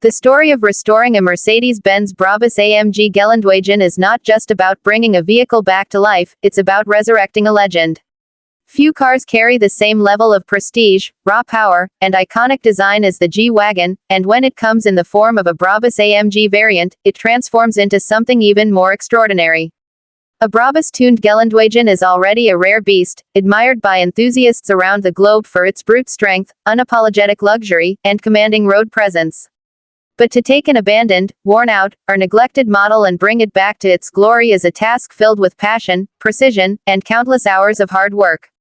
The story of restoring a Mercedes-Benz Brabus AMG G-Wagon is not just about bringing a vehicle back to life, it's about resurrecting a legend. Few cars carry the same level of prestige, raw power, and iconic design as the G-Wagon, and when it comes in the form of a Brabus AMG variant, it transforms into something even more extraordinary. A Brabus-tuned G-Wagon is already a rare beast, admired by enthusiasts around the globe for its brute strength, unapologetic luxury, and commanding road presence. But to take an abandoned, worn-out, or neglected model and bring it back to its glory is a task filled with passion, precision, and countless hours of hard work.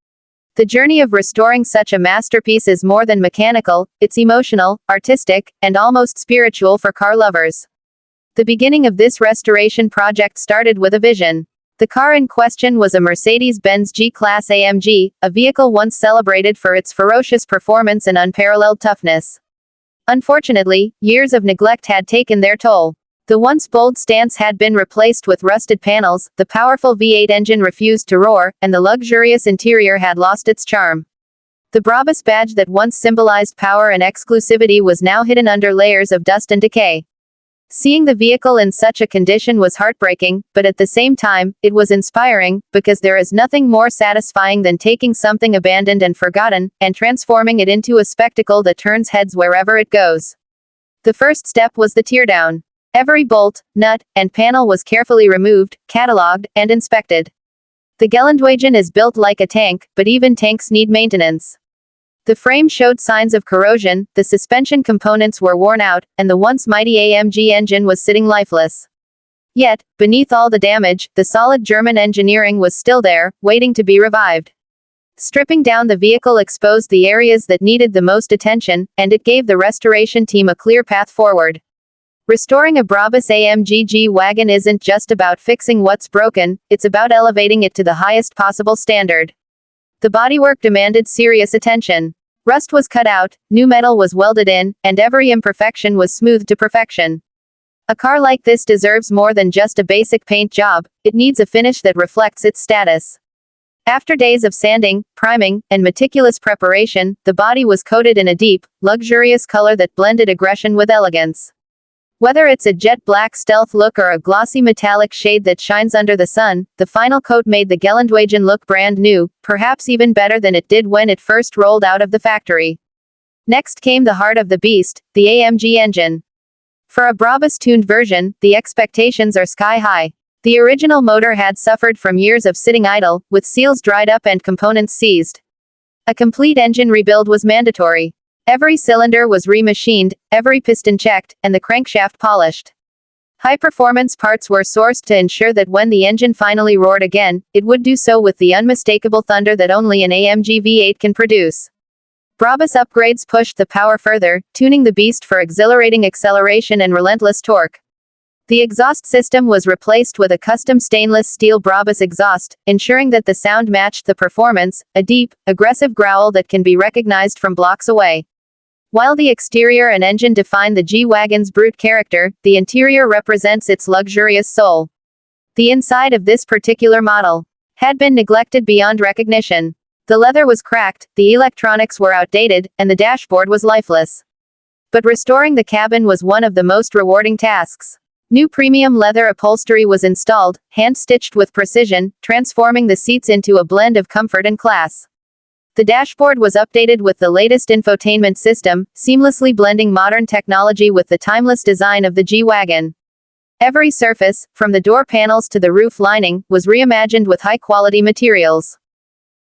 The journey of restoring such a masterpiece is more than mechanical, it's emotional, artistic, and almost spiritual for car lovers. The beginning of this restoration project started with a vision. The car in question was a Mercedes-Benz G-Class AMG, a vehicle once celebrated for its ferocious performance and unparalleled toughness. Unfortunately, years of neglect had taken their toll. The once bold stance had been replaced with rusted panels, the powerful V8 engine refused to roar, and the luxurious interior had lost its charm. The Brabus badge that once symbolized power and exclusivity was now hidden under layers of dust and decay. Seeing the vehicle in such a condition was heartbreaking, but at the same time, it was inspiring, because there is nothing more satisfying than taking something abandoned and forgotten, and transforming it into a spectacle that turns heads wherever it goes. The first step was the teardown. Every bolt, nut, and panel was carefully removed, catalogued, and inspected. The G-Wagon is built like a tank, but even tanks need maintenance. The frame showed signs of corrosion, the suspension components were worn out, and the once mighty AMG engine was sitting lifeless. Yet, beneath all the damage, the solid German engineering was still there, waiting to be revived. Stripping down the vehicle exposed the areas that needed the most attention, and it gave the restoration team a clear path forward. Restoring a Brabus AMG G-Wagon isn't just about fixing what's broken, it's about elevating it to the highest possible standard. The bodywork demanded serious attention. Rust was cut out, new metal was welded in, and every imperfection was smoothed to perfection. A car like this deserves more than just a basic paint job, it needs a finish that reflects its status. After days of sanding, priming, and meticulous preparation, the body was coated in a deep, luxurious color that blended aggression with elegance. Whether it's a jet black stealth look or a glossy metallic shade that shines under the sun, the final coat made the G-Wagon look brand new, perhaps even better than it did when it first rolled out of the factory. Next came the heart of the beast, the AMG engine. For a Brabus-tuned version, the expectations are sky high. The original motor had suffered from years of sitting idle, with seals dried up and components seized. A complete engine rebuild was mandatory. Every cylinder was remachined, every piston checked, and the crankshaft polished. High-performance parts were sourced to ensure that when the engine finally roared again, it would do so with the unmistakable thunder that only an AMG V8 can produce. Brabus upgrades pushed the power further, tuning the beast for exhilarating acceleration and relentless torque. The exhaust system was replaced with a custom stainless steel Brabus exhaust, ensuring that the sound matched the performance, a deep, aggressive growl that can be recognized from blocks away. While the exterior and engine define the G-Wagon's brute character, the interior represents its luxurious soul. The inside of this particular model had been neglected beyond recognition. The leather was cracked, the electronics were outdated, and the dashboard was lifeless. But restoring the cabin was one of the most rewarding tasks. New premium leather upholstery was installed, hand-stitched with precision, transforming the seats into a blend of comfort and class. The dashboard was updated with the latest infotainment system, seamlessly blending modern technology with the timeless design of the G-Wagon. Every surface, from the door panels to the roof lining, was reimagined with high-quality materials.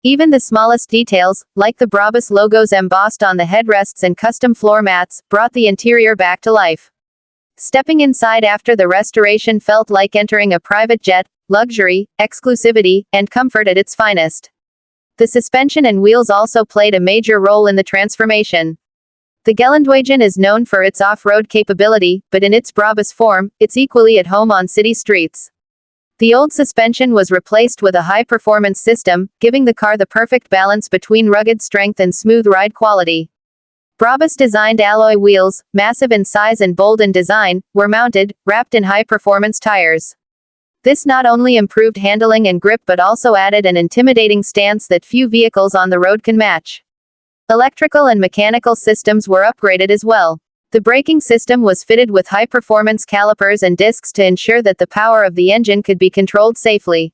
Even the smallest details, like the Brabus logos embossed on the headrests and custom floor mats, brought the interior back to life. Stepping inside after the restoration felt like entering a private jet, luxury, exclusivity, and comfort at its finest. The suspension and wheels also played a major role in the transformation. The G-Wagon is known for its off-road capability, but in its Brabus form, it's equally at home on city streets. The old suspension was replaced with a high-performance system, giving the car the perfect balance between rugged strength and smooth ride quality. Brabus-designed alloy wheels, massive in size and bold in design, were mounted, wrapped in high-performance tires. This not only improved handling and grip but also added an intimidating stance that few vehicles on the road can match. Electrical and mechanical systems were upgraded as well. The braking system was fitted with high-performance calipers and discs to ensure that the power of the engine could be controlled safely.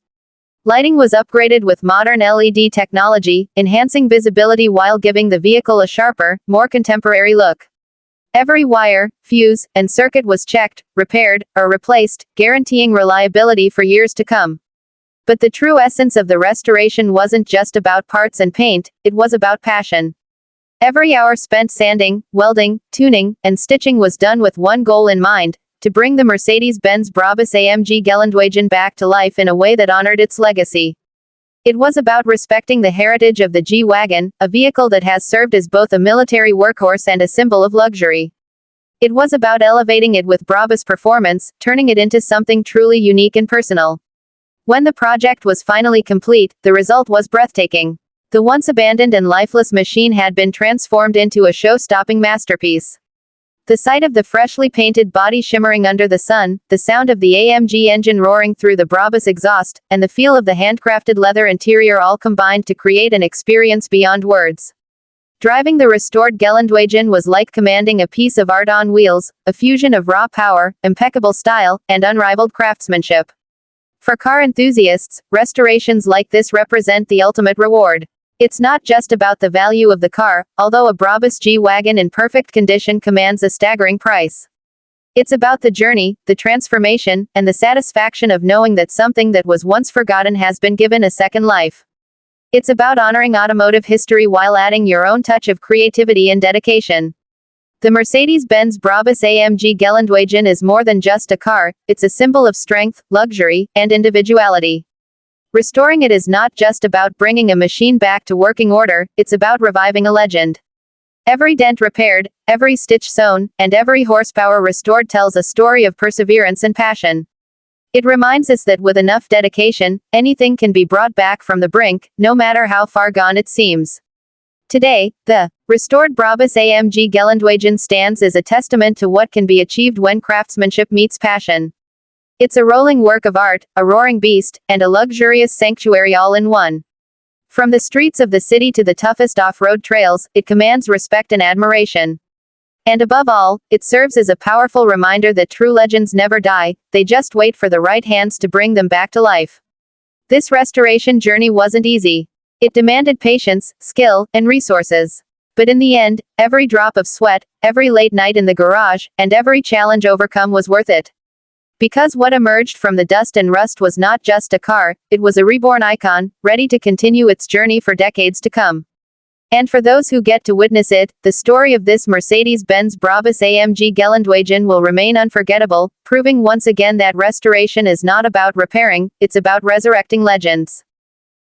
Lighting was upgraded with modern LED technology, enhancing visibility while giving the vehicle a sharper, more contemporary look. Every wire, fuse, and circuit was checked, repaired, or replaced, guaranteeing reliability for years to come. But the true essence of the restoration wasn't just about parts and paint, it was about passion. Every hour spent sanding, welding, tuning, and stitching was done with one goal in mind: to bring the Mercedes-Benz Brabus AMG G-Wagon back to life in a way that honored its legacy. It was about respecting the heritage of the G-Wagon, a vehicle that has served as both a military workhorse and a symbol of luxury. It was about elevating it with Brabus performance, turning it into something truly unique and personal. When the project was finally complete, the result was breathtaking. The once abandoned and lifeless machine had been transformed into a show-stopping masterpiece. The sight of the freshly painted body shimmering under the sun, the sound of the AMG engine roaring through the Brabus exhaust, and the feel of the handcrafted leather interior all combined to create an experience beyond words. Driving the restored G-Wagon was like commanding a piece of art on wheels, a fusion of raw power, impeccable style, and unrivaled craftsmanship. For car enthusiasts, restorations like this represent the ultimate reward. It's not just about the value of the car, although a Brabus G-Wagon in perfect condition commands a staggering price. It's about the journey, the transformation, and the satisfaction of knowing that something that was once forgotten has been given a second life. It's about honoring automotive history while adding your own touch of creativity and dedication. The Mercedes-Benz Brabus AMG G-Wagon is more than just a car, it's a symbol of strength, luxury, and individuality. Restoring it is not just about bringing a machine back to working order, it's about reviving a legend. Every dent repaired, every stitch sewn, and every horsepower restored tells a story of perseverance and passion. It reminds us that with enough dedication, anything can be brought back from the brink, no matter how far gone it seems. Today, the restored Brabus AMG G-Wagon stands as a testament to what can be achieved when craftsmanship meets passion. It's a rolling work of art, a roaring beast, and a luxurious sanctuary all in one. From the streets of the city to the toughest off-road trails, it commands respect and admiration. And above all, it serves as a powerful reminder that true legends never die, they just wait for the right hands to bring them back to life. This restoration journey wasn't easy. It demanded patience, skill, and resources. But in the end, every drop of sweat, every late night in the garage, and every challenge overcome was worth it. Because what emerged from the dust and rust was not just a car, it was a reborn icon, ready to continue its journey for decades to come. And for those who get to witness it, the story of this Mercedes-Benz Brabus AMG G-Wagon will remain unforgettable, proving once again that restoration is not about repairing, it's about resurrecting legends.